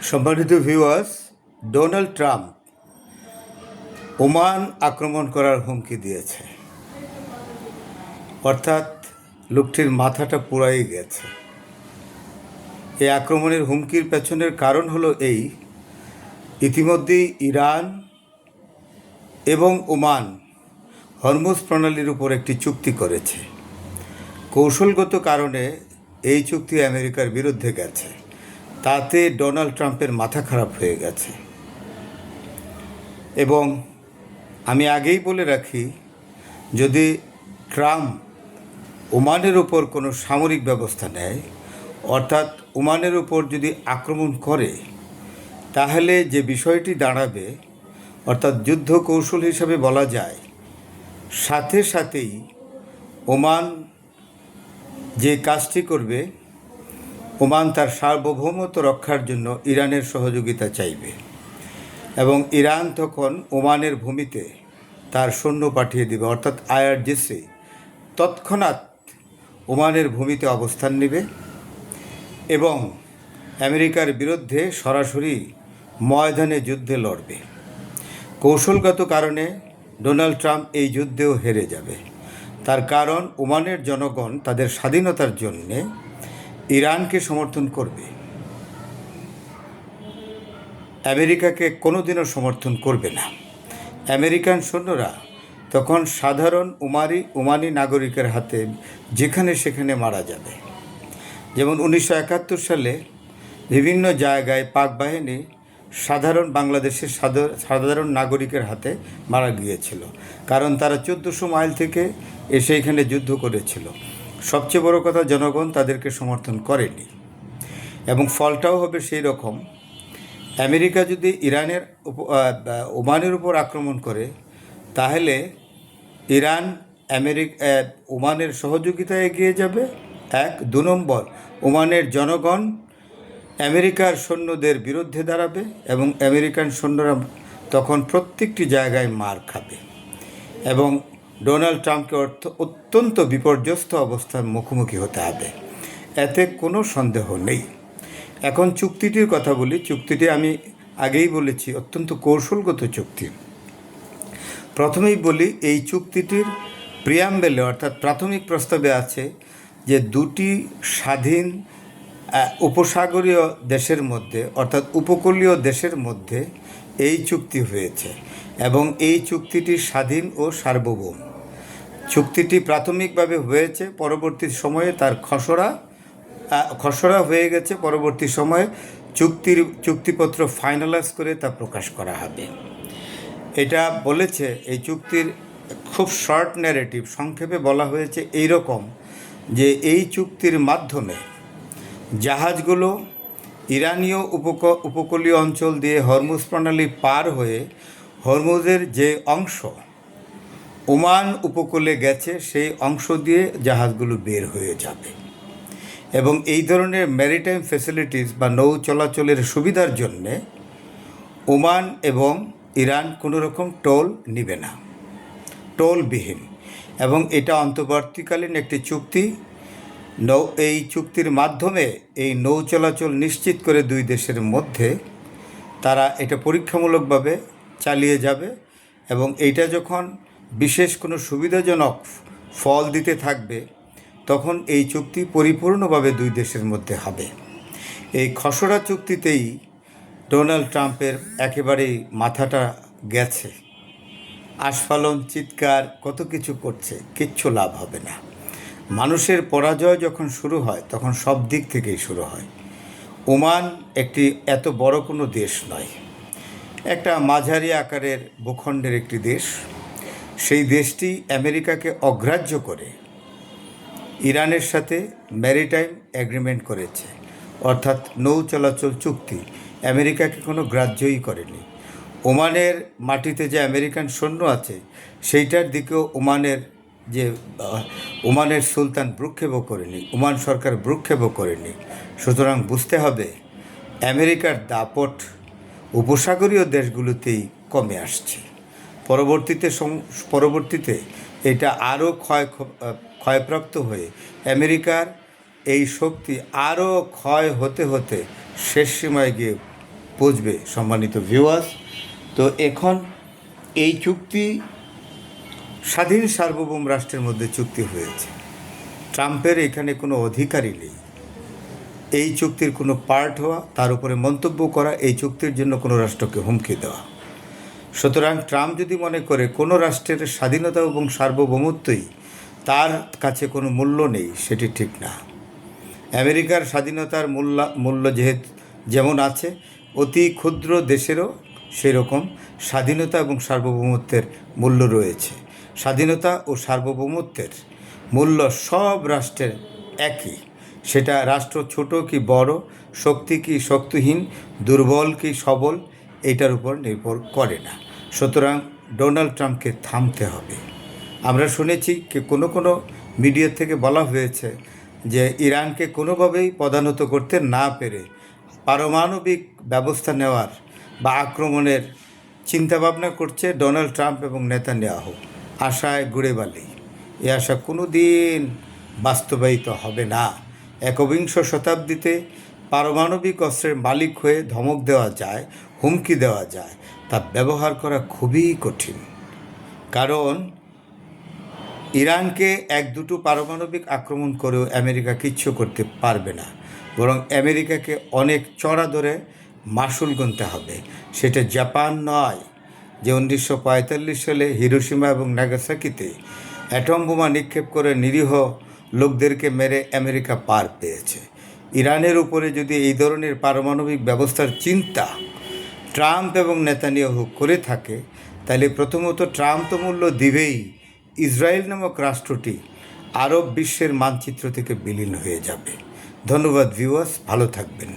সম্মানিত viewers, Donald Trump Oman আক্রমণ করার হুমকি দিয়েছে। অর্থাৎ লোকটির মাথাটা পুরাই গেছে। এই আক্রমণের হুমকির পেছনের কারণ হলো এই, ইতিমধ্যেই ইরান এবং ওমান হরমুজ প্রণালীর উপর একটি চুক্তি করেছে। কৌশলগত কারণে এই চুক্তি আমেরিকার বিরুদ্ধে গেছে। তাতে ডোনাল্ড ট্রাম্পের মাথা খারাপ হয়ে গেছে। এবং আমি আগেই বলে রাখি, যদি ট্রাম্প ওমানের উপর কোনো সামরিক ব্যবস্থা নেয়, অর্থাৎ ওমানের উপর যদি আক্রমণ করে, তাহলে যে বিষয়টি দাঁড়াবে, অর্থাৎ যুদ্ধ কৌশল হিসাবে বলা যায়, সাথে সাথেই ওমান যে কাজটি করবে, ওমান তার সার্বভৌমত্ব রক্ষার জন্য ইরানের সহযোগিতা চাইবে এবং ইরান তখন ওমানের ভূমিতে তার সৈন্য পাঠিয়ে দেবে, অর্থাৎ আইআরজিসি তৎক্ষণাৎ ওমানের ভূমিতে অবস্থান নেবে এবং আমেরিকার বিরুদ্ধে সরাসরি ময়দানে যুদ্ধে লড়বে। কৌশলগত কারণে ডোনাল্ড ট্রাম্প এই যুদ্ধেও হেরে যাবে। তার কারণ, ওমানের জনগণ তাদের স্বাধীনতার জন্যে ইরানকে সমর্থন করবে, আমেরিকাকে কোনোদিনও সমর্থন করবে না। আমেরিকান সৈন্যরা তখন সাধারণ ওমানি নাগরিকের হাতে যেখানে সেখানে মারা যাবে। যেমন 1971 সালে বিভিন্ন জায়গায় পাক বাহিনী সাধারণ বাংলাদেশের সাধারণ নাগরিকের হাতে মারা গিয়েছিল, কারণ তারা 1400 মাইল থেকে এসে এখানে যুদ্ধ করেছিল। সবচেয়ে বড় কথা, জনগণ তাদেরকে সমর্থন করেনি এবং ফলটাও হবে সেই রকম। আমেরিকা যদি ওমানের উপর আক্রমণ করে, তাহলে ইরান ওমানের সহযোগিতায় এগিয়ে যাবে, 1। 2 নম্বর, ওমানের জনগণ আমেরিকার সৈন্যদের বিরুদ্ধে দাঁড়াবে এবং আমেরিকান সৈন্যরা তখন প্রত্যেকটি জায়গায় মার খাবে এবং ডোনাল্ড ট্রাম্পকে অত্যন্ত বিপর্যস্ত অবস্থার মুখোমুখি হতে হবে। এতে কোনো সন্দেহ নেই। এখন চুক্তিটির কথা বলি। চুক্তিটি আমি আগেই বলেছি, অত্যন্ত কৌশলগত চুক্তি। প্রথমেই বলি, এই চুক্তিটির প্রিয়াম্বেলে অর্থাৎ প্রাথমিক প্রস্তাবে আছে যে দুটি স্বাধীন উপসাগরীয় দেশের মধ্যে, অর্থাৎ উপকূলীয় দেশের মধ্যে এই চুক্তি হয়েছে এবং এই চুক্তিটি স্বাধীন ও সার্বভৌম। চুক্তিটি প্রাথমিকভাবে হয়েছে, পরবর্তী সময়ে তার খসড়া হয়ে গেছে। পরবর্তী সময়ে চুক্তিপত্র ফাইনালাইজ করে তা প্রকাশ করা হবে। এটা বলেছে, এই চুক্তির খুব শর্ট ন্যারেটিভ, সংক্ষেপে বলা হয়েছে এই রকম যে এই চুক্তির মাধ্যমে জাহাজগুলো ইরানীয় উপকূলীয় অঞ্চল দিয়ে হরমুজ প্রণালী পার হয়ে হরমুজের যে অংশ ওমান উপকূলে গেছে, সেই অংশ দিয়ে জাহাজগুলো বের হয়ে যাবে এবং এই ধরনের ম্যারিটাইম ফ্যাসিলিটিস বা নৌ চলাচলের সুবিধার জন্যে ওমান এবং ইরান কোনো রকম টোল নিবে না, টোলবিহীন। এবং এটা অন্তর্বর্তীকালীন একটি চুক্তি। এই চুক্তির মাধ্যমে এই নৌ চলাচল নিশ্চিত করে দুই দেশের মধ্যে তারা এটা পরীক্ষামূলকভাবে চালিয়ে যাবে এবং এইটা যখন বিশেষ কোনো সুবিধাজনক ফল দিতে থাকবে, তখন এই চুক্তি পরিপূর্ণভাবে দুই দেশের মধ্যে হবে। এই খসড়া চুক্তিতেই ডোনাল্ড ট্রাম্পের একেবারেই মাথাটা গেছে। আস্ফালন, চিৎকার, কত কিছু করছে, কিচ্ছু লাভ হবে না। মানুষের পরাজয় যখন শুরু হয়, তখন সব দিক থেকেই শুরু হয়। ওমান একটি এত বড় কোনো দেশ নয়, একটা মাঝারি আকারের ভূখণ্ডের একটি দেশ। সেই দেশটি আমেরিকাকে অগ্রাহ্য করে ইরানের সাথে ম্যারিটাইম এগ্রিমেন্ট করেছে, অর্থাৎ নৌ চলাচল চুক্তি। আমেরিকাকে কোনো গ্রাহ্যই করেনি। ওমানের মাটিতে যে আমেরিকান সৈন্য আছে, সেইটার দিকেও ওমানের সুলতান ভ্রুক্ষেপও করেনি, ওমান সরকার ভ্রুক্ষেপও করেনি। সুতরাং বুঝতে হবে, আমেরিকার দাপট উপসাগরীয় দেশগুলোতেই কমে আসছে। পরবর্তীতে এটা আরও ক্ষয়প্রাপ্ত হয়ে আমেরিকার এই শক্তি আরও ক্ষয় হতে হতে শেষ সীমায় গিয়ে পৌঁছবে সম্মানিত ভিউয়ার্স। তো এখন এই চুক্তি স্বাধীন সার্বভৌম রাষ্ট্রের মধ্যে চুক্তি হয়েছে। ট্রাম্পের এখানে কোনো অধিকারই নেই এই চুক্তির কোনো পার্ট হওয়া, তার উপরে মন্তব্য করা, এই চুক্তির জন্য কোনো রাষ্ট্রকে হুমকি দেওয়া। সুতরাং ট্রাম্প যদি মনে করে কোনো রাষ্ট্রের স্বাধীনতা এবং সার্বভৌমত্বই তার কাছে কোনো মূল্য নেই, সেটি ঠিক না। আমেরিকার স্বাধীনতার মূল্য যেমন আছে, অতি ক্ষুদ্র দেশেরও সেরকম স্বাধীনতা এবং সার্বভৌমত্বের মূল্য রয়েছে। স্বাধীনতা ও সার্বভৌমত্বের মূল্য সব রাষ্ট্রের একই। সেটা রাষ্ট্র ছোট কি বড়, শক্তি কি শক্তিহীন, দুর্বল কি সবল, এটার উপর নির্ভর করে না। সুতরাং ডোনাল্ড ট্রাম্পকে থামতে হবে। আমরা শুনেছি কি কোনো মিডিয়া থেকে বলা হয়েছে যে ইরানকে কোনোভাবেই পদানত করতে না পেরে পারমাণবিক ব্যবস্থা নেওয়ার বা আক্রমণের চিন্তাভাবনা করছে ডোনাল্ড ট্রাম্প এবং নেতানিয়াহু। আশায় গুড়ে বালি, এ আশা কোনো দিন বাস্তবায়িত হবে না। একবিংশ শতাব্দীতে পারমাণবিক অস্ত্রের মালিক হয়ে ধমক দেওয়া যায়, হুমকি দেওয়া যায়, তা ব্যবহার করা খুবই কঠিন। কারণ ইরানকে এক দুটো পারমাণবিক আক্রমণ করেও আমেরিকা কিচ্ছু করতে পারবে না, বরং আমেরিকাকে অনেক চড়া ধরে মাসুল গুনতে হবে। সেটা জাপান নয়, যে 1945 সালে হিরোশিমা এবং নাগাসাকিতে অ্যাটম বোমা নিক্ষেপ করে নিরীহ লোকদেরকে মেরে আমেরিকা পার পেয়েছে। ইরানের উপরে যদি এই ধরনের পারমাণবিক ব্যবস্থার চিন্তা ট্রাম্প এবং নেতানিয়াহু করে থাকে, তাহলে প্রথমত ট্রাম্প তো মূল্য দিবেই, ইসরায়েল নামক রাষ্ট্রটি আরব বিশ্বের মানচিত্র থেকে বিলীন হয়ে যাবে। ধন্যবাদ ভিউয়ার্স, ভালো থাকবেন।